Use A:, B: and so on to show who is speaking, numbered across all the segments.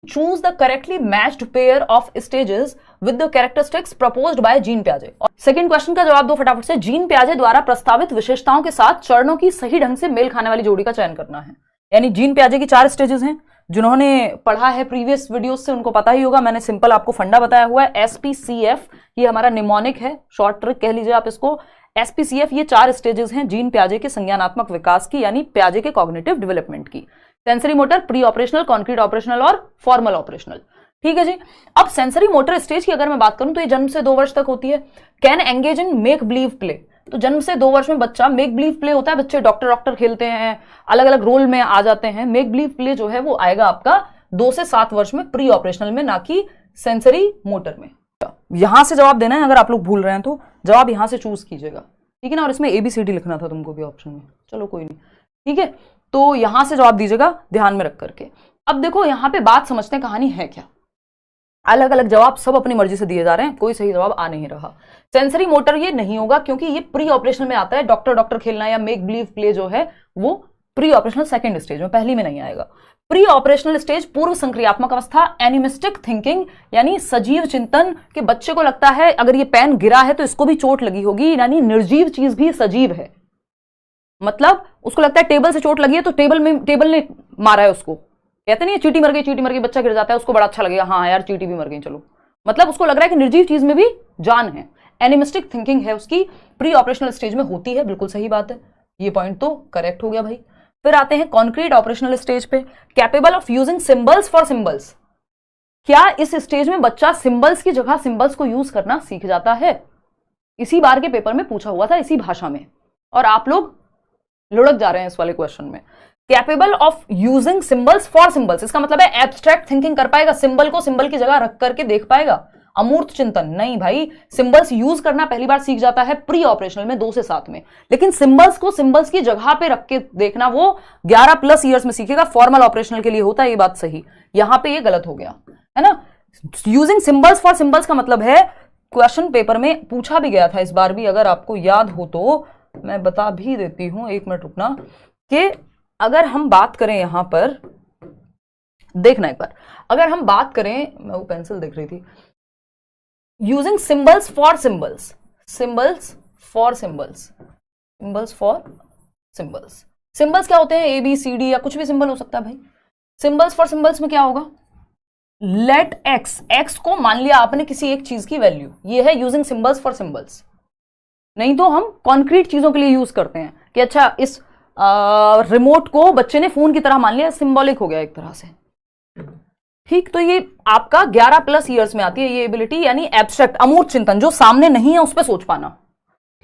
A: Choose the correctly matched pair of stages with the characteristics proposed by Jean पियाजे। Second question का जवाब दो फटाफट से। जीन पियाजे द्वारा प्रस्तावित विशेषताओं के साथ चरणों की सही ढंग से मेल खाने वाली जोड़ी का चयन करना है। यानी जीन पियाजे की 4 स्टेजेस हैं, जिन्होंने पढ़ा है प्रीवियस वीडियोस से उनको पता ही होगा। मैंने सिंपल आपको फंडा बताया हुआ है। SPCF ये हमारा निमोनिक है, शॉर्ट ट्रिक कह लीजिए आप इसको। SPCF ये 4 स्टेजेस हैं जीन पियाजे के संज्ञानात्मक विकास की, यानी पियाजे के कॉग्निटिव डेवलपमेंट की। Sensory motor, pre operational, concrete operational और फॉर्मल ऑपरेशनल। ठीक है जी। अब सेंसरी मोटर स्टेज की अगर मैं बात करूं तो ये जन्म से 2 वर्ष तक होती है। Can engage in make believe play, तो जन्म से 2 वर्ष में बच्चा मेक बिलीव प्ले होता है। बच्चे डॉक्टर खेलते हैं, अलग अलग रोल में आ जाते हैं। मेक बिलीव प्ले जो है वो आएगा आपका 2 से 7 वर्ष में, प्री ऑपरेशनल में, ना कि सेंसरी मोटर में। यहां से जवाब देना है, अगर आप लोग भूल रहे हैं तो जवाब यहां से चूज कीजिएगा, ठीक है ना। और इसमें ABCD लिखना था तुमको भी ऑप्शन में, चलो कोई नहीं, ठीक है। तो यहां से जवाब दीजिएगा ध्यान में रख करके। अब देखो यहां पे बात समझते हैं कहानी है क्या। अलग अलग जवाब सब अपनी मर्जी से दिए जा रहे हैं, कोई सही जवाब आ नहीं रहा। सेंसरी मोटर ये नहीं होगा क्योंकि ये प्री ऑपरेशनल में आता है। डॉक्टर खेलना या मेक बिलीव प्ले जो है वो प्री ऑपरेशनल सेकंड स्टेज में, पहली में नहीं आएगा। प्री ऑपरेशनल स्टेज पूर्व संक्रियात्मक अवस्था, एनिमिस्टिक थिंकिंग यानी सजीव चिंतन, के बच्चे को लगता है अगर ये पेन गिरा है तो इसको भी चोट लगी होगी, यानी निर्जीव चीज भी सजीव है। मतलब उसको लगता है टेबल से चोट लगी है तो टेबल ने मारा है उसको। कहते नहीं चींटी मर गई, बच्चा गिर जाता है, उसको बड़ा अच्छा लगेगा, हाँ यार चींटी भी मर गई चलो। मतलब उसको लग रहा है कि निर्जीव चीज में भी जान है। एनिमिस्टिक थिंकिंग है उसकी, प्री ऑपरेशनल स्टेज में होती है, बिल्कुल सही बात है, ये पॉइंट तो करेक्ट हो गया भाई। फिर आते हैं कॉन्क्रीट ऑपरेशनल स्टेज पे। Capable of using symbols for symbols, क्या इस स्टेज में बच्चा सिंबल्स की जगह सिंबल्स को यूज करना सीख जाता है? इसी बार के पेपर में पूछा हुआ था इसी भाषा में, और आप लोग लुढ़क जा रहे हैं इस वाले क्वेश्चन में। Capable of using symbols for symbols, इसका मतलब है एब्स्ट्रैक्ट थिंकिंग कर पाएगा, सिंबल को सिंबल की जगह रख करके देख पाएगा। अमूर्त चिंतन नहीं भाई, सिंबल्स यूज करना पहली बार सीख जाता है प्री ऑपरेशनल में 2 से 7 में, लेकिन सिंबल्स को सिंबल्स की जगह पे रख के देखना वो 11+ ईयर्स में सीखेगा। फॉर्मल ऑपरेशनल के लिए होता है, ये बात सही। यहां पे ये गलत हो गया है ना। यूजिंग सिंबल्स फॉर सिंबल्स का मतलब है, क्वेश्चन पेपर में पूछा भी गया था इस बार भी, अगर आपको याद हो तो मैं बता भी देती हूं, 1 मिनट रुकना, कि अगर हम बात करें यहां पर, देखना एक बार, अगर हम बात करें, मैं वो पेंसिल देख रही थी, using symbols for symbols, symbols for symbols, symbols for symbols, symbols क्या होते हैं? ABCD या कुछ भी सिंबल हो सकता है भाई। सिंबल्स फॉर सिंबल्स में क्या होगा? लेट एक्स को मान लिया आपने किसी एक चीज की वैल्यू, ये है यूजिंग सिंबल्स फॉर सिंबल्स। नहीं तो हम कॉन्क्रीट चीजों के लिए यूज करते हैं कि अच्छा इस रिमोट को बच्चे ने फोन की तरह मान लिया, सिंबॉलिक हो गया एक तरह से, ठीक। तो ये आपका 11+ ईयर्स में आती है ये एबिलिटी, यानी एब्स्ट्रैक्ट अमूर्त चिंतन, जो सामने नहीं है उस पर सोच पाना,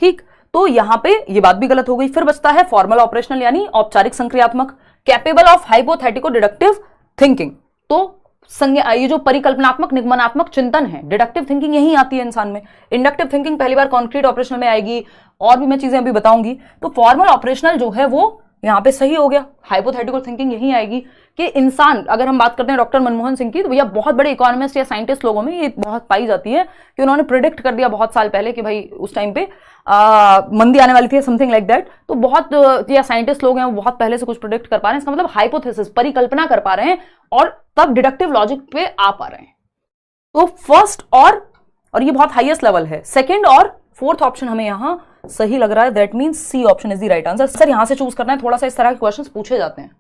A: ठीक। तो यहां पे ये बात भी गलत हो गई। फिर बचता है फॉर्मल ऑपरेशनल यानी औपचारिक संक्रियात्मक। कैपेबल ऑफ हाइपोथेटिको डिडक्टिव थिंकिंग, तो ये जो परिकल्पनात्मक निगमनात्मक चिंतन है, डिडक्टिव थिंकिंग यही आती है इंसान में। इंडक्टिव थिंकिंग पहली बार कॉन्क्रीट ऑपरेशनल में आएगी, और भी मैं चीजें अभी बताऊंगी। तो फॉर्मल ऑपरेशनल जो है वो यहां पे सही हो गया। हाइपोथेटिकल थिंकिंग यही आएगी कि इंसान, अगर हम बात करते हैं डॉक्टर मनमोहन सिंह की, तो भैया बहुत बड़े इकोनॉमिस्ट या साइंटिस्ट लोगों में ये बहुत पाई जाती है कि उन्होंने प्रिडिक्ट कर दिया बहुत साल पहले कि भाई उस टाइम पे मंदी आने वाली थी, समथिंग लाइक दैट। तो बहुत या साइंटिस्ट लोग हैं वो बहुत पहले से कुछ प्रिडिक्ट कर पा रहे हैं, इसका मतलब हाइपोथेसिस, परिकल्पना कर पा रहे हैं, और तब डिडक्टिव लॉजिक पे आ पा रहे हैं। तो फर्स्ट और ये बहुत हाईएस्ट लेवल है, सेकंड और फोर्थ ऑप्शन हमें यहां सही लग रहा है, that means C option is the right answer. Sir यहां से चूज करना है, थोड़ा सा इस तरह के क्वेश्चंस पूछे जाते हैं,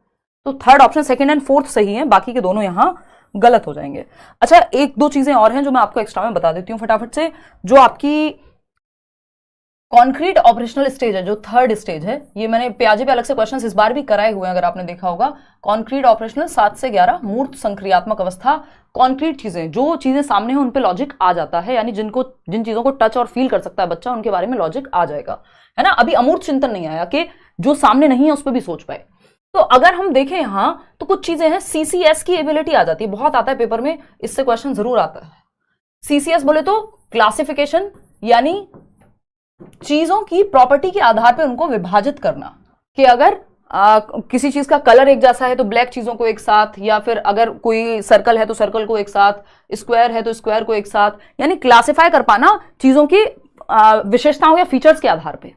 A: तो third option, second and fourth सही है, बाकी के दोनों यहां गलत हो जाएंगे। अच्छा 1-2 चीजें और हैं जो मैं आपको एक्स्ट्रा में बता देती हूं फटाफट से। जो आपकी कॉन्क्रीट ऑपरेशनल स्टेज है, जो थर्ड स्टेज है, ये मैंने पियाजे पे अलग से क्वेश्चंस इस बार भी कराए हुए हैं, अगर आपने देखा होगा। कॉन्क्रीट ऑपरेशनल 7 से 11 मूर्त संक्रियात्मक अवस्था, कॉन्क्रीट चीजें, जो चीजें सामने हैं उन पे लॉजिक आ जाता है, यानी जिन चीजों को टच और फील कर सकता है बच्चा, उनके बारे में लॉजिक आ जाएगा, है ना। अभी अमूर्त चिंतन नहीं आया कि जो सामने नहीं है उस पर भी सोच पाए। तो अगर हम देखें यहां तो कुछ चीजें हैं, CCS की एबिलिटी आ जाती है, बहुत आता है पेपर में, इससे क्वेश्चन जरूर आता है। CCS बोले तो क्लासिफिकेशन, यानी चीजों की प्रॉपर्टी के आधार पर उनको विभाजित करना, कि अगर किसी चीज का कलर एक जैसा है तो ब्लैक चीजों को एक साथ, या फिर अगर कोई सर्कल है तो सर्कल को एक साथ, स्क्वायर है तो स्क्वायर को एक साथ, यानी क्लासिफाई कर पाना चीजों की विशेषताओं या फीचर्स के आधार पे,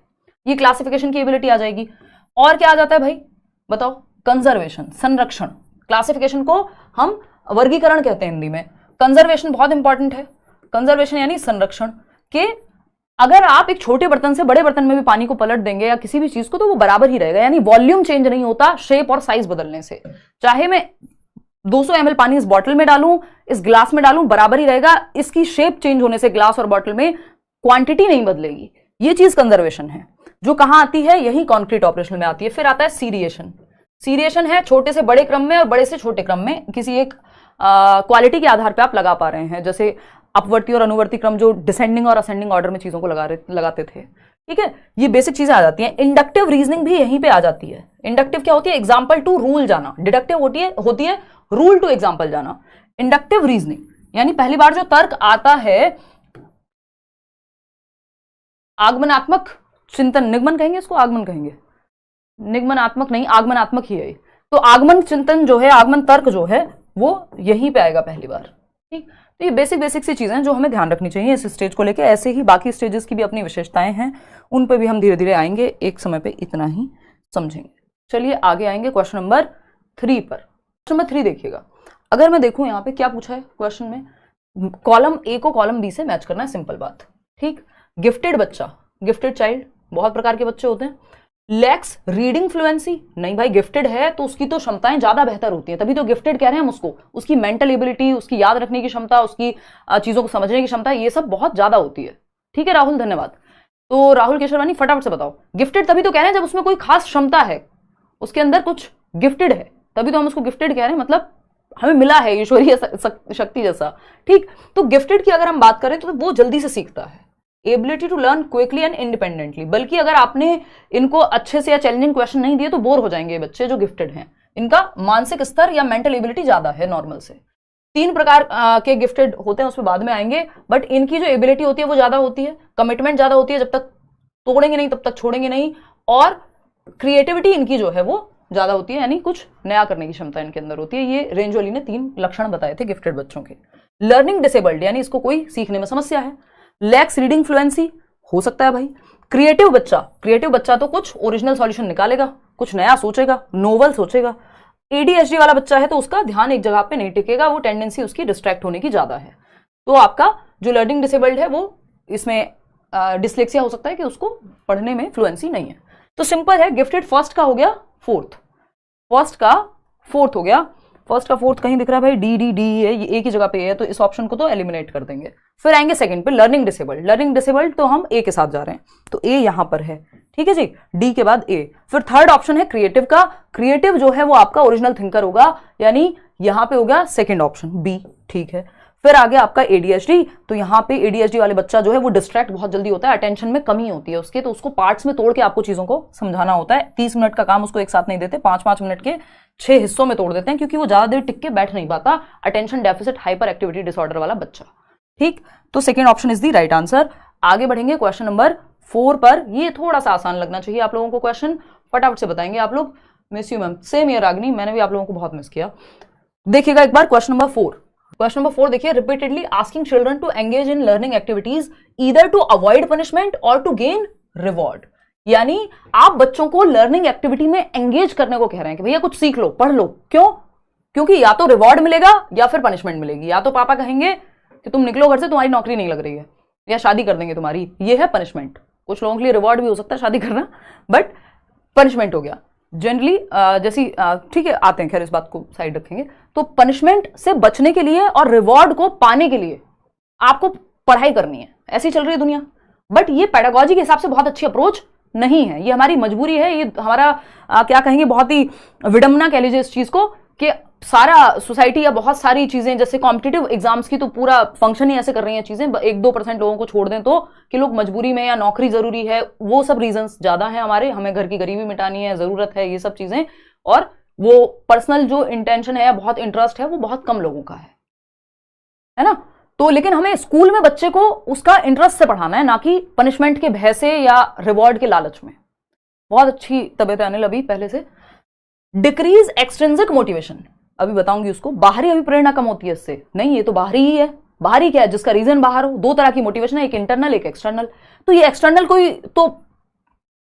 A: ये क्लासिफिकेशन की एबिलिटी आ जाएगी। और क्या आ जाता है भाई बताओ? कंजर्वेशन, संरक्षण। क्लासिफिकेशन को हम वर्गीकरण कहते हैं हिंदी में। कंजर्वेशन बहुत इंपॉर्टेंट है। कंजर्वेशन यानी संरक्षण, के अगर आप एक छोटे बर्तन से बड़े बर्तन में भी पानी को पलट देंगे या किसी भी चीज को, तो वो बराबर ही रहेगा, यानी वॉल्यूम चेंज नहीं होता शेप और साइज बदलने से। चाहे मैं 200 ml पानी इस बॉटल में डालूं, इस ग्लास में डालूं, बराबर ही रहेगा। इसकी शेप चेंज होने से ग्लास और बॉटल में क्वांटिटी नहीं बदलेगी। ये चीज कंजर्वेशन है, जो कहां आती है, यही कॉन्क्रीट ऑपरेशन में आती है। फिर आता है सीरिएशन। सीरिएशन है छोटे से बड़े क्रम में और बड़े से छोटे क्रम में किसी एक क्वालिटी के आधार पर आप लगा पा रहे हैं, जैसे अपवर्ती और अनुवर्ती क्रम जो डिसेंडिंग और असेंडिंग ऑर्डर में चीजों को लगाते थे। ठीक है, ये बेसिक चीजें आ जाती हैं। इंडक्टिव रीजनिंग भी यहीं पे आ जाती है। इंडक्टिव क्या होती है, एग्जाम्पल टू रूल जाना। डिडक्टिव होती है रूल टू एग्जाम्पल जाना। इंडक्टिव रीजनिंग यानी पहली बार जो तर्क आता है, आगमनात्मक चिंतन, निगमन कहेंगे इसको, आगमन कहेंगे, निगमनात्मक नहीं, आगमनात्मक ही है। तो आगमन चिंतन जो है, आगमन तर्क जो है, वो यहीं पे आएगा पहली बार। ठीक, तो ये बेसिक सी चीजें जो हमें ध्यान रखनी चाहिए इस स्टेज को लेके। ऐसे ही बाकी स्टेजेस की भी अपनी विशेषताएं हैं, उन पे भी हम धीरे धीरे आएंगे, एक समय पे इतना ही समझेंगे। चलिए आगे आएंगे क्वेश्चन नंबर 3 पर। क्वेश्चन नंबर 3 देखिएगा। अगर मैं देखूं यहाँ पे क्या पूछा है क्वेश्चन में, कॉलम ए को कॉलम बी से मैच करना है, सिंपल बात। ठीक, गिफ्टेड बच्चा, गिफ्टेड चाइल्ड, बहुत प्रकार के बच्चे होते हैं। लैक्स रीडिंग फ्लुएंसी, नहीं भाई गिफ्टेड है तो उसकी तो क्षमताएं ज्यादा बेहतर होती हैं, तभी तो गिफ्टेड कह रहे हैं हम उसको। उसकी मेंटल एबिलिटी, उसकी याद रखने की क्षमता, उसकी चीजों को समझने की क्षमता, ये सब बहुत ज्यादा होती है। ठीक है राहुल, धन्यवाद। तो राहुल केशरवानी फटाफट से बताओ, गिफ्टेड तभी तो कह रहे हैं जब उसमें कोई खास क्षमता है, उसके अंदर कुछ गिफ्टेड है, तभी तो हम उसको गिफ्टेड कह रहे हैं, मतलब हमें मिला है ईश्वरीय शक्ति जैसा। ठीक, तो गिफ्टेड की अगर हम बात करें तो वो जल्दी से सीखता है, ability to learn quickly and independently. बल्कि अगर आपने इनको अच्छे से या चैलेंजिंग क्वेश्चन नहीं दिए तो बोर हो जाएंगे बच्चे जो गिफ्टेड हैं। इनका मानसिक स्तर या मेंटल एबिलिटी ज्यादा है नॉर्मल से। 3 प्रकार के गिफ्टेड होते हैं, उसमें बाद में आएंगे, बट इनकी जो एबिलिटी होती है वो ज्यादा होती है, कमिटमेंट ज्यादा होती है, जब तक तोड़ेंगे नहीं तब तक छोड़ेंगे नहीं, और क्रिएटिविटी इनकी जो है वो ज्यादा होती है, यानी कुछ नया करने की क्षमता इनके अंदर होती है। ये रेंजोली ने 3 लक्षण बताए थे गिफ्टेड बच्चों के। लर्निंग डिसेबल्ड, यानी इसको कोई सीखने में समस्या है। लैक्स रीडिंग फ्लुएंसी, हो सकता है भाई। क्रिएटिव बच्चा तो कुछ ओरिजिनल सॉल्यूशन निकालेगा, कुछ नया सोचेगा, नोवल सोचेगा। एडीएचडी वाला बच्चा है तो उसका ध्यान एक जगह पे नहीं टिकेगा, वो टेंडेंसी उसकी डिस्ट्रैक्ट होने की ज्यादा है। तो आपका जो लर्निंग डिसेबल्ड है वो इसमें डिसलेक्सिया हो सकता है कि उसको पढ़ने में फ्लुएंसी नहीं है। तो सिंपल है, गिफ्टेड फर्स्ट का हो गया फोर्थ, फर्स्ट का फोर्थ कहीं दिख रहा है भाई, डी है, ये एक ही जगह पे है, तो इस ऑप्शन को तो एलिमिनेट कर देंगे। फिर आएंगे सेकंड पे, लर्निंग डिसेबल्ड तो हम ए के साथ जा रहे हैं, तो ए यहां पर है। ठीक है जी, डी के बाद ए। फिर थर्ड ऑप्शन है क्रिएटिव का, क्रिएटिव जो है वो आपका ओरिजिनल थिंकर होगा, यानी यहां पे हो गया सेकंड ऑप्शन बी। ठीक है, फिर आगे आपका एडीएचडी, तो यहाँ पे एडीएचडी वाले बच्चा जो है वो डिस्ट्रैक्ट बहुत जल्दी होता है, अटेंशन में कमी होती है उसके, तो उसको पार्ट्स में तोड़ के आपको चीजों को समझाना होता है। 30 मिनट का काम उसको एक साथ नहीं देते, 5-5 मिनट के 6 हिस्सों में तोड़ देते हैं, क्योंकि वो ज्यादा देर टिक के बैठ नहीं पाता, attention deficit hyper activity disorder वाला बच्चा। ठीक, तो second option is the right answer. आगे बढ़ेंगे क्वेश्चन नंबर 4 पर। ये थोड़ा सा आसान लगना चाहिए आप लोगों को क्वेश्चन, फटाफट से बताएंगे आप लोग। Miss you ma'am, same year Ragini, मैंने भी आप लोगों को बहुत मिस किया। देखिएगा एक बार क्वेश्चन नंबर 4। क्वेश्चन नंबर 4 देखिए, repeatedly asking children to engage in learning activities either to avoid punishment और टू गेन रिवॉर्ड। यानी आप बच्चों को लर्निंग एक्टिविटी में एंगेज करने को कह रहे हैं कि भैया कुछ सीख लो, पढ़ लो। क्यों? क्योंकि या तो रिवॉर्ड मिलेगा या फिर पनिशमेंट मिलेगी। या तो पापा कहेंगे कि तुम निकलो घर से, तुम्हारी नौकरी नहीं लग रही है, या शादी कर देंगे तुम्हारी, ये है पनिशमेंट। कुछ लोगों के लिए रिवॉर्ड भी हो सकता है शादी करना, बट पनिशमेंट हो गया जनरली। जैसी ठीक है, आते हैं, खैर इस बात को साइड रखेंगे। तो पनिशमेंट से बचने के लिए और रिवॉर्ड को पाने के लिए आपको पढ़ाई करनी है, ऐसी चल रही है दुनिया। बट ये पेडागॉजी के हिसाब से बहुत अच्छी अप्रोच नहीं है, ये हमारी मजबूरी है, ये हमारा क्या कहेंगे, बहुत ही विडंबना कह लीजिए इस चीज को, कि सारा सोसाइटी या बहुत सारी चीजें, जैसे कॉम्पिटिटिव एग्जाम्स की तो पूरा फंक्शन ही ऐसे कर रही हैं चीजें, 1-2% लोगों को छोड़ दें तो, कि लोग मजबूरी में या नौकरी जरूरी है, वो सब रीजंस ज्यादा है हमारे, हमें घर की गरीबी मिटानी है, जरूरत है, ये सब चीजें। और वो पर्सनल जो इंटेंशन है या बहुत इंटरेस्ट है वो बहुत कम लोगों का है ना। तो लेकिन हमें स्कूल में बच्चे को उसका इंटरेस्ट से पढ़ाना है, ना कि पनिशमेंट के भय से या रिवॉर्ड के लालच में। बहुत अच्छी तबीयत है अनिल अभी पहले से। डिक्रीज एक्सट्रिंसिक मोटिवेशन, अभी बताऊंगी उसको। बाहरी अभिप्रेरणा कम होती है इससे, नहीं ये तो बाहरी ही है। बाहरी क्या है? जिसका रीजन बाहर हो। 2 तरह की मोटिवेशन है, एक इंटरनल एक एक्सटर्नल। तो ये एक्सटर्नल को ही तो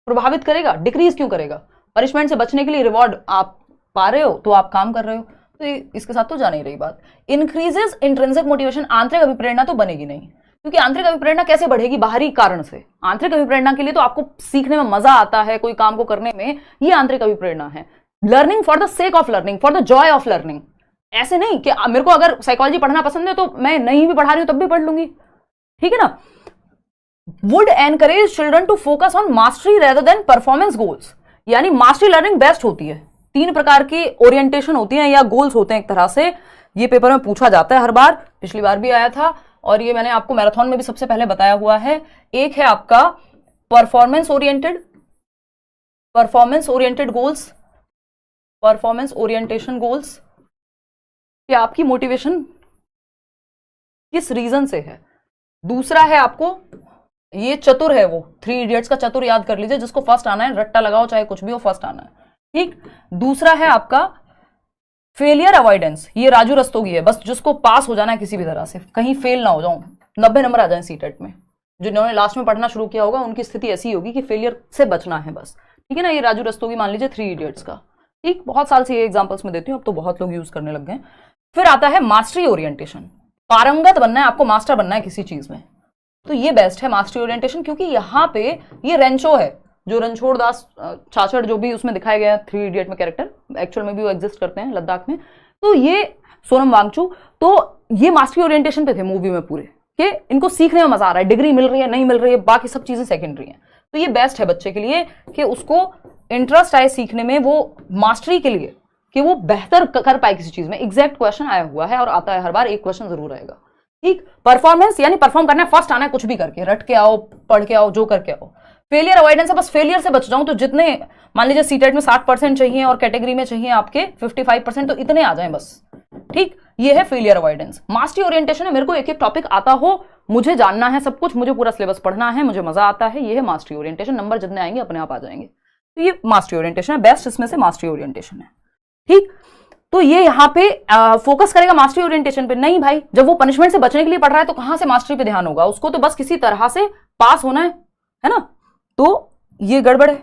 A: प्रभावित करेगा, डिक्रीज क्यों करेगा? पनिशमेंट से बचने के लिए रिवॉर्ड आप पा रहे हो तो आप काम कर रहे हो, तो तो इसके साथ तो जाने ही रही बात। इंक्रीजेस इंट्रिंसिक मोटिवेशन, आंतरिक अभिप्रेरणा तो बनेगी नहीं, क्योंकि आंतरिक अभिप्रेरणा कैसे बढ़ेगी? बाहरी कारण से। आंतरिक अभिप्रेरणा के लिए तो आपको सीखने में मजा आता है, कोई काम को करने में, ये आंतरिक अभिप्रेरणा है। Learning for the sake of learning, for the Joy of learning, ऐसे नहीं कि मेरे को अगर साइकोलॉजी पढ़ना पसंद है तो मैं नहीं भी पढ़ा रही हूं तब भी पढ़ लूंगी, ठीक है ना। Would encourage children to focus on mastery rather than performance goals, यानी मास्टरी लर्निंग बेस्ट होती है। 3 प्रकार की ओरिएंटेशन होती है या गोल्स होते हैं एक तरह से, ये पेपर में पूछा जाता है हर बार, पिछली बार भी आया था और ये मैंने आपको मैराथन में भी सबसे पहले बताया हुआ है। एक है आपका performance oriented goals, performance orientation goals, कि आपकी मोटिवेशन किस रीजन से है। दूसरा है आपको, ये चतुर है, वो 3 इडियट्स का चतुर याद कर लीजिए, जिसको फर्स्ट आना है, रट्टा लगाओ चाहे कुछ भी हो, फर्स्ट आना है, ठीक। दूसरा है आपका फेलियर अवॉइडेंस, ये राजू रस्तोगी है, बस जिसको पास हो जाना है किसी भी तरह से, कहीं फेल ना हो जाऊं, 90 नंबर आ जाए सीटेट में। जिन्होंने लास्ट में पढ़ना शुरू किया होगा उनकी स्थिति ऐसी होगी कि फेलियर से बचना है बस, ठीक है ना। ये राजू रस्तोगी मान लीजिए 3 इडियट्स का, ठीक। बहुत साल से ये एग्जाम्पल्स में देती हूँ, अब तो बहुत लोग यूज करने लग गए। फिर आता है मास्टरी ओरिएंटेशन, पारंगत बनना है आपको, मास्टर बनना है किसी चीज में, तो ये बेस्ट है मास्टरी ओरिएंटेशन, क्योंकि यहाँ पे ये रेंचो है, जो रणछोड़ दास छाछड़ जो भी उसमें दिखाए गए हैं 3 इडियट में कैरेक्टर, एक्चुअल में भी वो एग्जिस्ट करते हैं लद्दाख में, तो ये सोनम वांगचू, तो ये मास्टरी ओरिएंटेशन पे थे मूवी में पूरे, कि इनको सीखने में मजा आ रहा है, डिग्री मिल रही है नहीं मिल रही है, बाकी सब चीजें सेकेंडरी हैं। तो ये बेस्ट है बच्चे के लिए कि उसको इंटरेस्ट आए सीखने में, वो मास्टरी के लिए, कि वो बेहतर कर पाए किसी चीज में। एग्जैक्ट क्वेश्चन आया हुआ है और आता है हर बार, एक क्वेश्चन जरूर आएगा, ठीक। परफॉर्मेंस यानी परफॉर्म करना है, फर्स्ट आना है, कुछ भी करके, रट के आओ, पढ़ के आओ, जो करके आओ। फेलियर अवॉइडेंस है, बस फेलियर से बच जाऊं, तो जितने मान लीजिए सीटेट में 60% चाहिए और कैटेगरी में चाहिए आपके 55%, तो इतने आ जाएं बस, ठीक। ये है फेलियर अवॉइडेंस। मास्टरी ओरिएंटेशन है, मेरे को एक एक टॉपिक आता हो, मुझे जानना है सब कुछ, मुझे पूरा सिलेबस पढ़ना है, मुझे मजा आता है, ये है मास्टरी ओरिएंटेशन। नंबर जितने आएंगे अपने आप आ जाएंगे, तो ये मास्टरी ओरिएंटेशन है, बेस्ट इसमें से मास्टरी ओरिएंटेशन है, ठीक। तो ये यहाँ पे फोकस करेगा मास्टरी ओरिएंटेशन पे। नहीं भाई, जब वो पनिशमेंट से बचने के लिए पढ़ रहा है तो कहां से मास्टरी पे ध्यान होगा, उसको तो बस किसी तरह से पास होना है ना, तो ये गड़बड़ है।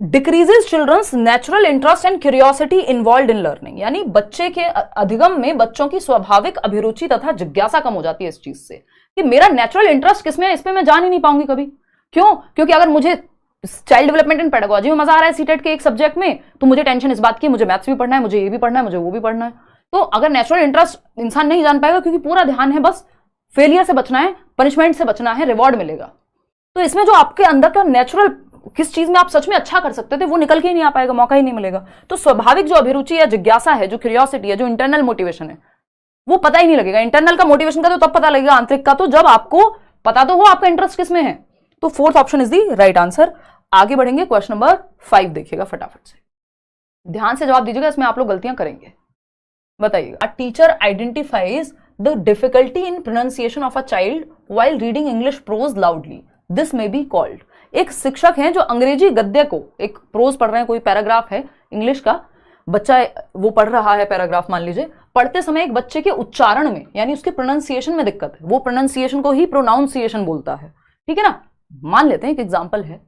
A: Decreases children's natural interest and curiosity involved in learning, यानी बच्चे के अधिगम में बच्चों की स्वाभाविक अभिरुचि तथा जिज्ञासा कम हो जाती है इस चीज से, कि मेरा नेचुरल इंटरेस्ट किसमें है, इस पे मैं जान ही नहीं पाऊंगी कभी। क्यों? क्योंकि अगर मुझे चाइल्ड डेवलपमेंट एंड पेडागोजी में मजा आ रहा है सीटेट के एक सब्जेक्ट में, तो मुझे टेंशन इस बात की मुझे मैथ्स भी पढ़ना है, मुझे ये भी पढ़ना है, मुझे वो भी पढ़ना है। तो अगर नेचुरल इंटरेस्ट इंसान नहीं जान पाएगा, क्योंकि पूरा ध्यान है बस फेलियर से बचना है, पनिशमेंट से बचना है, रिवॉर्ड मिलेगा, तो इसमें जो आपके अंदर का नेचुरल, किस चीज में आप सच में अच्छा कर सकते थे, वो निकल के ही नहीं आ पाएगा, मौका ही नहीं मिलेगा। तो स्वाभाविक जो अभिरुचि या जिज्ञासा है, जो क्यूरियोसिटी है, जो इंटरनल मोटिवेशन है, वो पता ही नहीं लगेगा। इंटरनल का मोटिवेशन का तो तब पता लगेगा, आंतरिक का तो जब आपको पता तो हो आपका इंटरेस्ट किसमें है। तो 4th option is the right answer. आगे बढ़ेंगे, क्वेश्चन नंबर 5 देखिएगा फटाफट से, ध्यान से जवाब दीजिएगा, इसमें आप लोग गलतियां करेंगे। बताइएगा, a teacher identifies the difficulty in pronunciation of a child while reading English prose loudly, this may be called. एक शिक्षक हैं जो अंग्रेजी गद्य को, एक प्रोज पढ़ रहे हैं, कोई पैराग्राफ है इंग्लिश का, बच्चा वो पढ़ रहा है पैराग्राफ मान लीजिए, पढ़ते समय एक बच्चे के उच्चारण में यानी उसके प्रोनाउंसिएशन में दिक्कत है, वो प्रोनाउंसिएशन को ही प्रोनाउंसिएशन बोलता है, ठीक है ना। मान लेते हैं एक एग्जांपल है,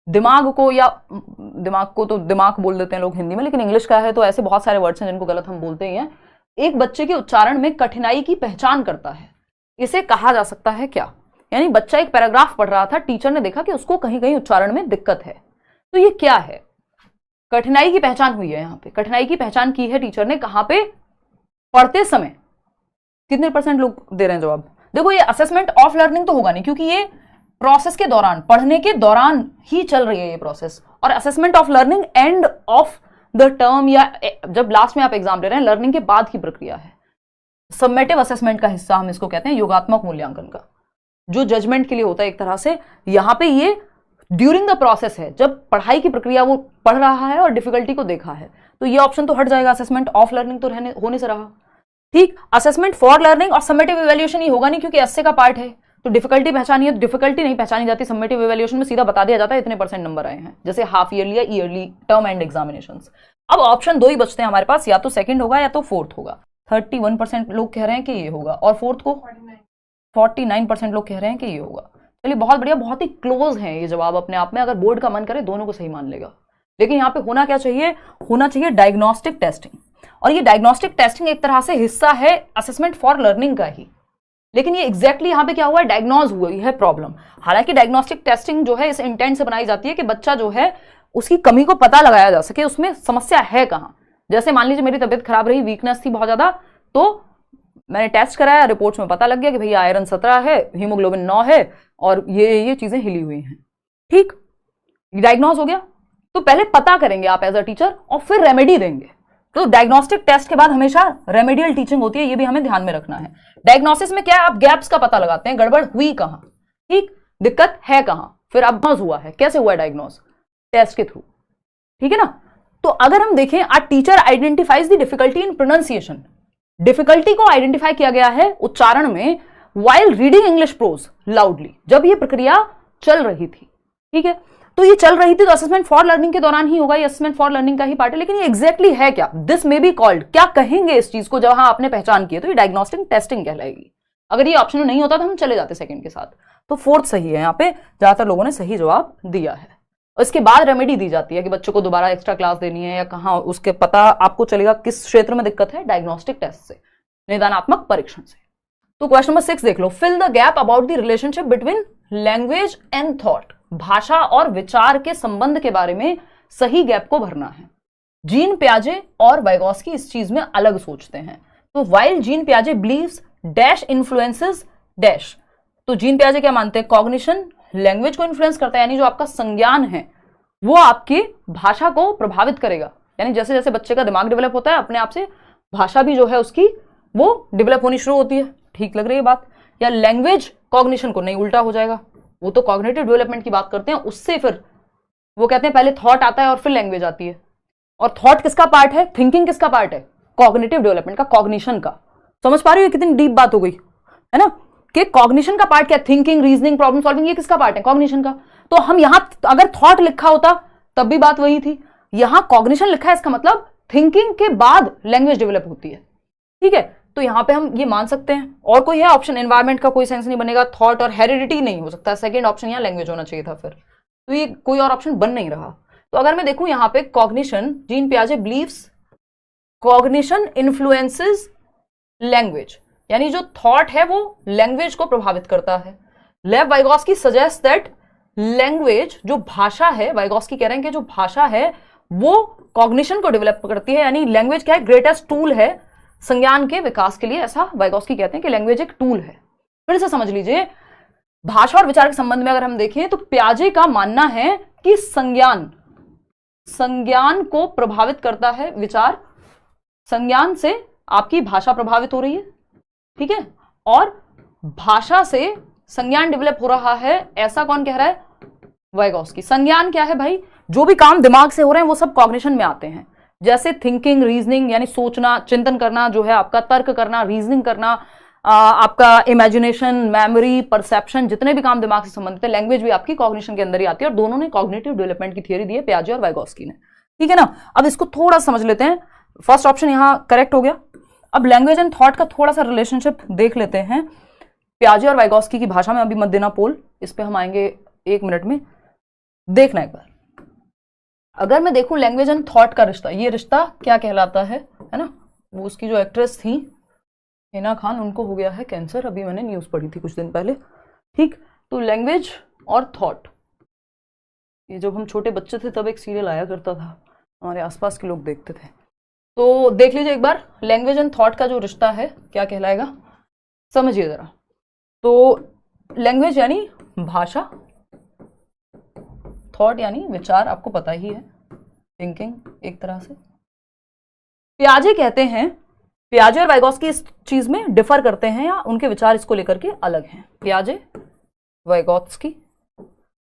A: दिमाग को, या दिमाग को तो दिमाग बोल देते हैं लोग हिंदी में, लेकिन इंग्लिश का है तो ऐसे बहुत सारे वर्ड्स हैं जिनको गलत हम बोलते ही हैं। एक बच्चे के उच्चारण में कठिनाई की पहचान करता है, इसे कहा जा सकता है क्या? यानी बच्चा एक पैराग्राफ पढ़ रहा था, टीचर ने देखा कि उसको कहीं कहीं उच्चारण में दिक्कत है, तो ये क्या है? कठिनाई की पहचान हुई है। यहाँ पे कठिनाई की पहचान की है टीचर ने, कहां पे? पढ़ते समय। कितने % लोग दे रहे हैं जवाब? देखो, ये असेसमेंट ऑफ लर्निंग तो होगा नहीं, क्योंकि ये प्रोसेस के दौरान, पढ़ने के दौरान ही चल रही है ये प्रोसेस, और assessment of learning end of the term, या जब लास्ट में आप एग्जाम दे रहे हैं, लर्निंग के बाद की प्रक्रिया है। सबमेटिव असेसमेंट का हिस्सा हम इसको कहते हैं, योगात्मक मूल्यांकन का, जो जजमेंट के लिए होता है एक तरह से। यहां पे ये ड्यूरिंग द प्रोसेस है, जब पढ़ाई की प्रक्रिया वो पढ़ रहा है और डिफिकल्टी को देखा है, तो ये ऑप्शन तो हट जाएगा, असेसमेंट ऑफ लर्निंग तो होने से रहा, ठीक। असेसमेंट फॉर लर्निंग और समेटिव इवैल्यूएशन ही होगा नहीं, क्योंकि एसए का पार्ट है, तो डिफिकल्टी पहचानी है, तो डिफिकल्टी नहीं पहचानी जाती, समेटिव इवैल्यूएशन में सीधा बता दिया जाता है इतने % नंबर आए हैं, जैसे हाफ ईयरली या ईयरली टर्म एंड एग्जामिनेशंस। अब ऑप्शन 2 ही बचते हैं हमारे पास, या तो सेकंड होगा या तो फोर्थ होगा। 31% लोग कह रहे हैं कि ये होगा, और फोर्थ को 49% लोग कह रहे हैं कि ये होगा। चलिए, बहुत बढ़िया, बहुत ही क्लोज है ये जवाब अपने आप में। अगर बोर्ड का मन करे दोनों को सही मान लेगा, लेकिन यहाँ पे होना क्या चाहिए? होना चाहिए डायग्नोस्टिक टेस्टिंग। और ये डायग्नोस्टिक टेस्टिंग एक तरह से हिस्सा है असेसमेंट फॉर लर्निंग का ही, लेकिन ये एग्जैक्टली यहां पे क्या हुआ है, डायग्नोज हुई है प्रॉब्लम। हालांकि डायग्नोस्टिक टेस्टिंग जो है इस इंटेंट से बनाई जाती है कि बच्चा जो है उसकी कमी को पता लगाया जा सके, उसमें समस्या है कहां। जैसे मान लीजिए मेरी तबीयत खराब रही, वीकनेस थी बहुत ज्यादा, तो मैंने टेस्ट कराया, रिपोर्ट्स में पता लग गया कि भैया आयरन 17 है, हीमोग्लोबिन 9 है और ये चीजें हिली हुई हैं, ठीक, डायग्नोज हो गया। तो पहले पता करेंगे आप एज अ टीचर और फिर रेमेडी देंगे। तो डायग्नोस्टिक टेस्ट के बाद हमेशा रेमेडियल टीचिंग होती है, ये भी हमें ध्यान में रखना है। डायग्नोसिस में क्या है, आप गैप्स का पता लगाते हैं, गड़बड़ हुई कहां, ठीक, दिक्कत है कहां, फिर अब हुआ है, कैसे हुआ है डायग्नोस, टेस्ट के थ्रू, ठीक है ना। तो अगर हम देखें, a teacher identifies the difficulty in pronunciation, difficulty को आइडेंटिफाई किया गया है उच्चारण में while reading English prose loudly, जब ये प्रक्रिया चल रही थी, ठीक है। तो ये चल रही थी तो असेसमेंट फॉर लर्निंग के दौरान ही होगा, ये असेसमेंट फॉर लर्निंग का ही पार्ट है, लेकिन ये एग्जैक्टली है क्या, दिस मे बी कॉल्ड, क्या कहेंगे इस चीज को जहां आपने पहचान की है, तो ये डायग्नोस्टिक टेस्टिंग कहलाएगी। अगर ये ऑप्शन नहीं होता तो हम चले जाते सेकंड के साथ। तो फोर्थ सही है, यहाँ पे ज्यादातर लोगों ने सही जवाब दिया है। इसके बाद रेमेडी दी जाती है कि बच्चों को दोबारा एक्स्ट्रा क्लास देनी है या कहाँ, उसके पता आपको चलेगा किस क्षेत्र में दिक्कत है, डायग्नोस्टिक टेस्ट से, निदानात्मक परीक्षण से। तो क्वेश्चन नंबर 6 देख लो, fill the gap about the relationship between language and thought, भाषा और विचार के संबंध के बारे में सही गैप को भरना है। जीन पियाजे और वाइगोस्की इस चीज में अलग सोचते हैं। तो वाइल जीन पियाजे बिलीव्स डैश इन्फ्लुएंसेस डैश, तो जीन पियाजे क्या मानते हैं, कॉग्निशन लैंग्वेज को इन्फ्लुएंस करता है, यानी जो आपका संज्ञान है वो आपकी भाषा को प्रभावित करेगा, यानी जैसे जैसे बच्चे का दिमाग डेवलप होता है अपने आप से भाषा भी जो है उसकी वो डेवलप होनी शुरू होती है, ठीक लग रही है बात। या लैंग्वेज कॉग्निशन को, नहीं उल्टा हो जाएगा, वो तो कॉग्निटिव डेवलपमेंट की बात करते हैं, उससे फिर वो कहते हैं पहले थॉट आता है और फिर लैंग्वेज आती है। और थॉट किसका पार्ट है, थिंकिंग किसका पार्ट है, कॉग्निटिव डेवलपमेंट का, कॉग्निशन का। समझ पा रही हो कितनी डीप बात हो गई है ना, कि कॉग्निशन का पार्ट क्या, थिंकिंग, रीजनिंग, प्रॉब्लम सॉल्विंग, ये किसका पार्ट है, कॉग्निशन का। तो हम यहां अगर थॉट लिखा होता तब भी बात वही थी, यहां कॉग्निशन लिखा है, इसका मतलब थिंकिंग के बाद लैंग्वेज डेवलप होती है, ठीक है। तो यहां पे हम ये मान सकते हैं। और कोई है ऑप्शन, एनवायरमेंट का कोई सेंस नहीं बनेगा, थॉट और हेरिडिटी नहीं हो सकता, सेकंड ऑप्शन यहां लैंग्वेज होना चाहिए था फिर, तो ये कोई और ऑप्शन बन नहीं रहा। तो अगर मैं देखूं यहां पे कॉग्निशन, जीन पियाजे बिलीव्स कॉग्निशन इन्फ्लुएंसेस लैंग्वेज, यानी जो थॉट है वो लैंग्वेज को प्रभावित करता है। लेव वाइगोस्की सजेस्ट दैट लैंग्वेज, जो भाषा है, वाइगोस्की कह रहे हैं कि जो भाषा है वो कॉग्निशन को डेवलप करती है, यानी लैंग्वेज क्या है, ग्रेटेस्ट टूल है संज्ञान के विकास के लिए, ऐसा वाइगोस्की कहते हैं कि लैंग्वेज एक टूल है। फिर से समझ लीजिए, भाषा और विचार के संबंध में अगर हम देखें तो पियाजे का मानना है कि संज्ञान को प्रभावित करता है विचार, संज्ञान से आपकी भाषा प्रभावित हो रही है, ठीक है, और भाषा से संज्ञान डेवलप हो रहा है, ऐसा कौन कह रहा है, वाइगोस्की। संज्ञान क्या है भाई, जो भी काम दिमाग से हो रहे हैं वो सब कॉग्निशन में आते हैं, जैसे थिंकिंग, रीजनिंग यानी सोचना, चिंतन करना, जो है आपका तर्क करना, रीजनिंग करना, आपका इमेजिनेशन, मेमोरी, परसेप्शन, जितने भी काम दिमाग से संबंधित है, लैंग्वेज भी आपकी कॉग्निशन के अंदर ही आती है। और दोनों ने कॉग्निटिव डेवलपमेंट की थियरी दी है, पियाजे और वाइगोस्की ने, ठीक है ना। अब इसको थोड़ा समझ लेते हैं, फर्स्ट ऑप्शन यहां करेक्ट हो गया। अब लैंग्वेज एंड थॉट का थोड़ा सा रिलेशनशिप देख लेते हैं, पियाजे और वाइगोस्की की भाषा में। अभी मत देना पोल, इस पे हम आएंगे 1 मिनट में, देखना एक बार। अगर मैं देखूं लैंग्वेज एंड थॉट का रिश्ता, ये रिश्ता क्या कहलाता है ना। वो उसकी जो एक्ट्रेस थी हिना खान, उनको हो गया है कैंसर, अभी मैंने न्यूज पढ़ी थी कुछ दिन पहले, ठीक। तो लैंग्वेज और थॉट, ये जब हम छोटे बच्चे थे तब एक सीरियल आया करता था, हमारे आसपास के लोग देखते थे। तो देख लीजिए एक बार, लैंग्वेज एंड थॉट का जो रिश्ता है क्या कहलाएगा, समझिए जरा। तो लैंग्वेज यानी भाषा, थॉट यानी विचार, आपको पता ही है, थिंकिंग एक तरह से। पियाजे कहते हैं, पियाजे और वाइगोस्की इस चीज में डिफर करते हैं या उनके विचार इसको लेकर के अलग हैं। पियाजे, वाइगोस्की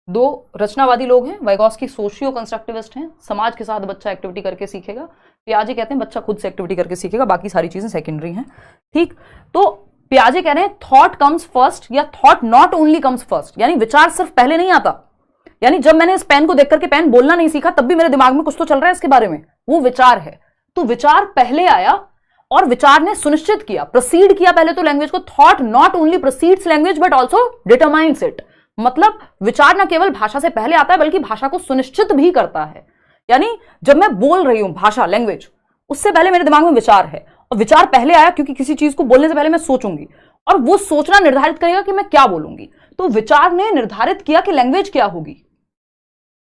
A: दो रचनावादी लोग हैं। वाइगोस्की सोशियो कंस्ट्रक्टिविस्ट हैं, समाज के साथ बच्चा एक्टिविटी करके सीखेगा। पियाजे कहते हैं बच्चा खुद से एक्टिविटी करके सीखेगा, बाकी सारी चीजें सेकेंडरी हैं, ठीक। तो पियाजे कह रहे हैं थॉट कम्स फर्स्ट, या thought not only comes first, यानी विचार सिर्फ पहले नहीं आता, यानी जब मैंने इस पेन को देख करके पेन बोलना नहीं सीखा तब भी मेरे दिमाग में कुछ तो चल रहा है इसके बारे में, वो विचार है। तो विचार पहले आया और विचार ने सुनिश्चित किया, प्रोसीड किया पहले तो लैंग्वेज को। Thought not only proceeds language but also determines it, मतलब विचार न केवल भाषा से पहले आता है बल्कि भाषा को सुनिश्चित भी करता है। यानी जब मैं बोल रही हूं भाषा, लैंग्वेज, उससे पहले मेरे दिमाग में विचार है, और विचार पहले आया क्योंकि किसी चीज को बोलने से पहले मैं सोचूंगी, और वो सोचना निर्धारित करेगा कि मैं क्या बोलूंगी। तो विचार ने निर्धारित किया कि लैंग्वेज क्या होगी,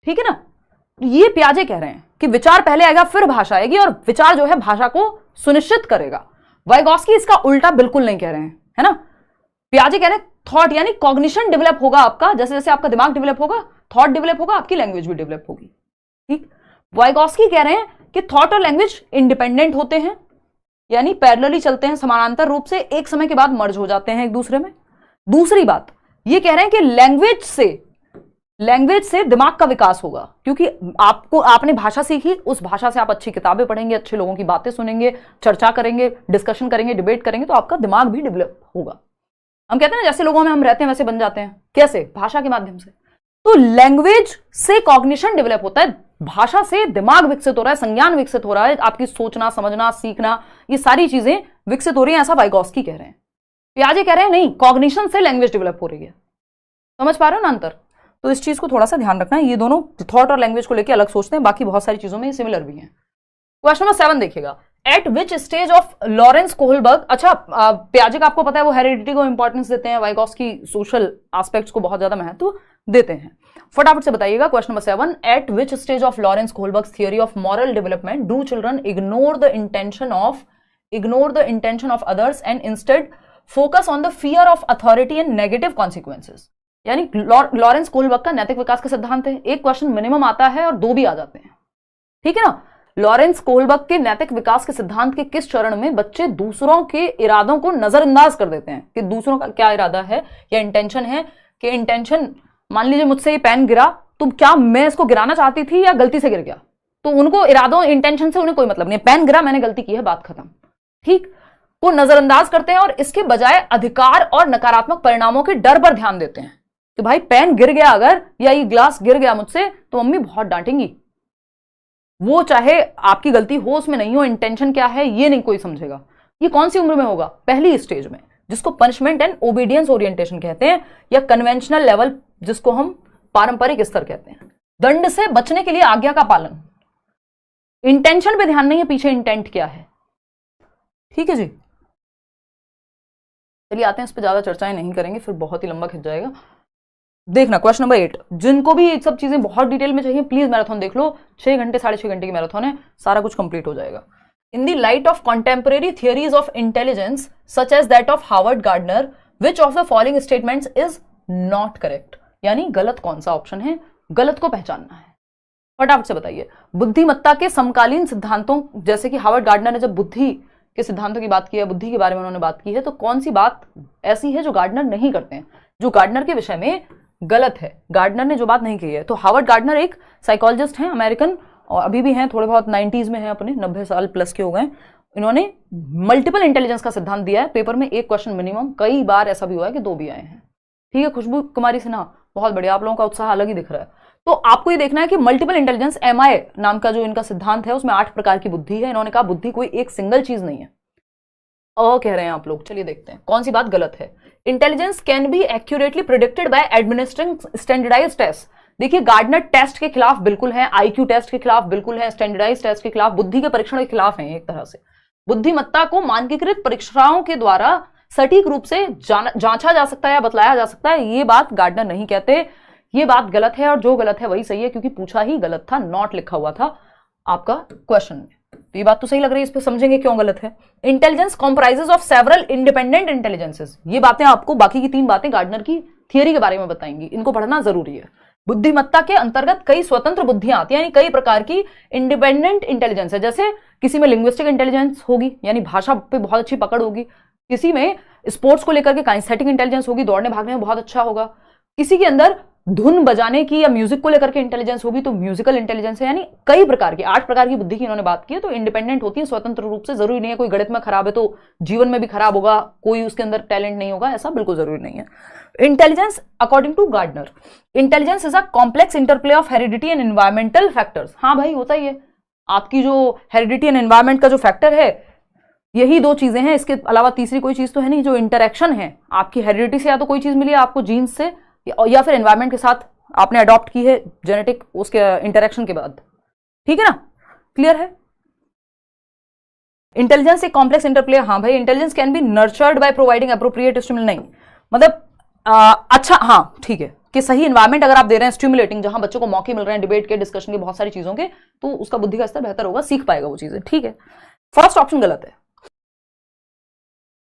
A: ठीक है ना। ये पियाजे कह रहे हैं कि विचार पहले आएगा फिर भाषा आएगी, और विचार जो है भाषा को सुनिश्चित करेगा। वाइगॉस्की इसका उल्टा बिल्कुल नहीं कह रहे हैं, है ना। पियाजे कह रहे हैं थॉट यानी कॉग्निशन डेवलप होगा आपका, जैसे जैसे आपका दिमाग डेवलप होगा, थॉट डेवलप होगा, आपकी लैंग्वेज भी डेवलप होगी, ठीक। वाइगॉस्की कह रहे हैं कि थॉट और लैंग्वेज इंडिपेंडेंट होते हैं, यानी पैरेलली चलते हैं, समानांतर रूप से, एक समय के बाद मर्ज हो जाते हैं एक दूसरे में। दूसरी बात ये कह रहे हैं कि लैंग्वेज से दिमाग का विकास होगा, क्योंकि आपने भाषा सीखी, उस भाषा से आप अच्छी किताबें पढ़ेंगे, अच्छे लोगों की बातें सुनेंगे, चर्चा करेंगे, डिस्कशन करेंगे, डिबेट करेंगे, तो आपका दिमाग भी डेवलप होगा। हम कहते हैं ना जैसे लोगों में हम रहते हैं वैसे बन जाते हैं, कैसे? भाषा के माध्यम से। तो लैंग्वेज से कॉग्निशन डेवलप होता है, भाषा से दिमाग विकसित हो रहा है, संज्ञान विकसित हो रहा है, आपकी सोचना, समझना, सीखना, ये सारी चीजें विकसित हो रही हैं, ऐसा वाइगॉस्की कह रहे हैं। पियाजे कह रहे हैं नहीं, कॉग्निशन से लैंग्वेज डेवलप हो रही है। समझ पा रहे हो ना अंतर? तो इस चीज को थोड़ा सा ध्यान रखना है, ये दोनों थॉट और लैंग्वेज को लेकर अलग सोचते हैं, बाकी बहुत सारी चीजों में सिमिलर भी हैं। क्वेश्चन नंबर 7 देखिएगा, eight which stage of Lawrence Kohlberg. अच्छा, पियाजे का आपको पता है वो हेरिडिटी को इंपॉर्टेंस देते हैं, वाइगॉस्की सोशल एस्पेक्ट्स को बहुत ज्यादा महत्व देते हैं। फटाफट से बताइएगा question number 7, eight which stage of Lawrence Kohlberg theory of moral development do children ignore the intention of others and instead focus on the fear of authority and negative consequences. यानी लॉरेंस कोहलबर्ग का नैतिक विकास का सिद्धांत है। एक question minimum आता है और 2 भी आ जाते हैं, ठीक है ना। लॉरेंस कोहलबर्ग के नैतिक विकास के सिद्धांत के किस चरण में बच्चे दूसरों के इरादों को नजरअंदाज कर देते हैं कि दूसरों का क्या इरादा है या इंटेंशन है, कि इंटेंशन, मान लीजिए मुझसे ये पेन गिरा, तो क्या मैं इसको गिराना चाहती थी या गलती से गिर गया, तो उनको इरादों, इंटेंशन से उन्हें कोई मतलब नहीं है, पेन गिरा, मैंने गलती की है, बात खत्म, ठीक। को नजरअंदाज करते हैं और इसके बजाय अधिकार और नकारात्मक परिणामों के डर पर ध्यान देते हैं कि भाई पेन गिर गया अगर, या ये ग्लास गिर गया मुझसे, तो मम्मी बहुत डांटेंगी, वो चाहे आपकी गलती हो उसमें नहीं हो, इंटेंशन क्या है ये नहीं कोई समझेगा। ये कौन सी उम्र में होगा? पहली स्टेज में, जिसको पनिशमेंट एंड ओबीडियंस ओरिएंटेशन कहते हैं, या कन्वेंशनल लेवल जिसको हम पारंपरिक स्तर कहते हैं। दंड से बचने के लिए आज्ञा का पालन, इंटेंशन पे ध्यान नहीं है, पीछे इंटेंट क्या है, ठीक है जी। चलिए आते हैं, इस पर ज्यादा चर्चाएं नहीं करेंगे, फिर बहुत ही लंबा खिंच जाएगा। देखना क्वेश्चन नंबर 8, जिनको भी ये सब चीजें बहुत डिटेल में चाहिए प्लीज मैराथन देख लो, 6 घंटे 6.5 घंटे की मैराथन है, सारा कुछ कंप्लीट हो जाएगा। In the light of contemporary theories of intelligence such as that of Harvard Gardner, which of the following statements is not correct. यानी गलत कौन सा ऑप्शन है, गलत को पहचानना है। फटाफट से बताइए। बुद्धिमत्ता के समकालीन सिद्धांतों, जैसे कि हार्वर्ड गार्डनर ने जब बुद्धि के सिद्धांतों की बात की है, बुद्धि के बारे में उन्होंने बात की है, तो कौन सी बात ऐसी है जो गार्डनर नहीं करते हैं, जो गार्डनर के विषय में गलत है, गार्डनर ने जो बात नहीं की है। तो हार्वर्ड गार्डनर एक साइकोलॉजिस्ट हैं, अमेरिकन, और अभी भी हैं, थोड़े बहुत 90s में हैं, अपने 90 साल प्लस के हो गए। इन्होंने मल्टीपल इंटेलिजेंस का सिद्धांत दिया है, पेपर में 1 क्वेश्चन मिनिमम, कई बार ऐसा भी हुआ है कि 2 भी आए हैं, ठीक है। खुशबू कुमारी सिन्हा, बहुत बढ़िया, आप लोगों का उत्साह अलग ही दिख रहा है। तो आपको ये देखना है कि मल्टीपल इंटेलिजेंस, MI नाम का जो इनका सिद्धांत है, उसमें 8 प्रकार की बुद्धि है। इन्होंने कहा बुद्धि कोई एक सिंगल चीज नहीं है, कह रहे हैं आप लोग। चलिए देखते हैं कौन सी बात गलत है। Intelligence can be accurately predicted by administering standardised test. देखिए गार्डनर टेस्ट के खिलाफ बिल्कुल है, IQ टेस्ट के खिलाफ बिल्कुल है, स्टैंडर्डाइज्ड टेस्ट के खिलाफ, बुद्धि के परीक्षण के खिलाफ है। एक तरह से बुद्धिमत्ता को मानकीकृत परीक्षाओं के द्वारा सटीक रूप से जांचा जा सकता है या बतलाया जा सकता है, ये बात गार्डनर नहीं कहते। ये बात गलत है, और जो गलत है वही सही है, क्योंकि पूछा ही गलत था, नॉट लिखा हुआ था आपका क्वेश्चन में। तो ये बात तो सही लग रही है, इस पे समझेंगे क्यों गलत है। Intelligence comprises of several independent intelligences. ये बातें आपको, बाकी की 3 बातें गार्डनर की थियरी के बारे में बताएंगी, इनको पढ़ना जरूरी है। बुद्धिमत्ता के अंतर्गत कई स्वतंत्र बुद्धियां आती है, यानी कई प्रकार की इंडिपेंडेंट इंटेलिजेंस है। जैसे किसी में लिंग्विस्टिक इंटेलिजेंस होगी, यानी भाषा पे बहुत अच्छी पकड़ होगी, किसी में स्पोर्ट्स को लेकर के काइनेस्थेटिक इंटेलिजेंस होगी, दौड़ने भागने में बहुत अच्छा होगा, किसी के अंदर धुन बजाने की या म्यूजिक को लेकर के इंटेलिजेंस होगी, तो म्यूजिकल इंटेलिजेंस है। यानी कई प्रकार की, 8 प्रकार की बुद्धि की इन्होंने बात की है। तो इंडिपेंडेंट होती है स्वतंत्र रूप से, जरूरी नहीं है कोई गणित में खराब है तो जीवन में भी खराब होगा, कोई उसके अंदर टैलेंट नहीं होगा, ऐसा बिल्कुल जरूरी नहीं है। Intelligence according to Gardner, intelligence is a complex interplay of heredity and environmental factors. हाँ भाई होता ही है, आपकी जो हेरिडिटी एंड एनवायरमेंट का जो फैक्टर है, यही 2 चीजें हैं, इसके अलावा तीसरी कोई चीज तो है नहीं। जो इंटरेक्शन है आपकी हेरिडिटी से, या तो कोई चीज मिली है आपको जीन्स से, या फिर एनवायरमेंट के साथ आपने अडॉप्ट की है जेनेटिक, उसके इंटरेक्शन के बाद, ठीक है ना, क्लियर है। इंटेलिजेंस एक कॉम्प्लेक्स इंटरप्ले, हाँ भाई intelligence can B nurtured by providing appropriate stimulus, नहीं मतलब अच्छा हाँ ठीक है कि सही इन्वायरमेंट अगर आप दे रहे हैं स्टिमुलेटिंग, जहां बच्चों को मौके मिल रहे हैं डिबेट के, डिस्कशन के, बहुत सारी चीजों के, तो उसका बुद्धि का स्तर बेहतर होगा, सीख पाएगा वो चीजें, ठीक है। फर्स्ट ऑप्शन गलत है।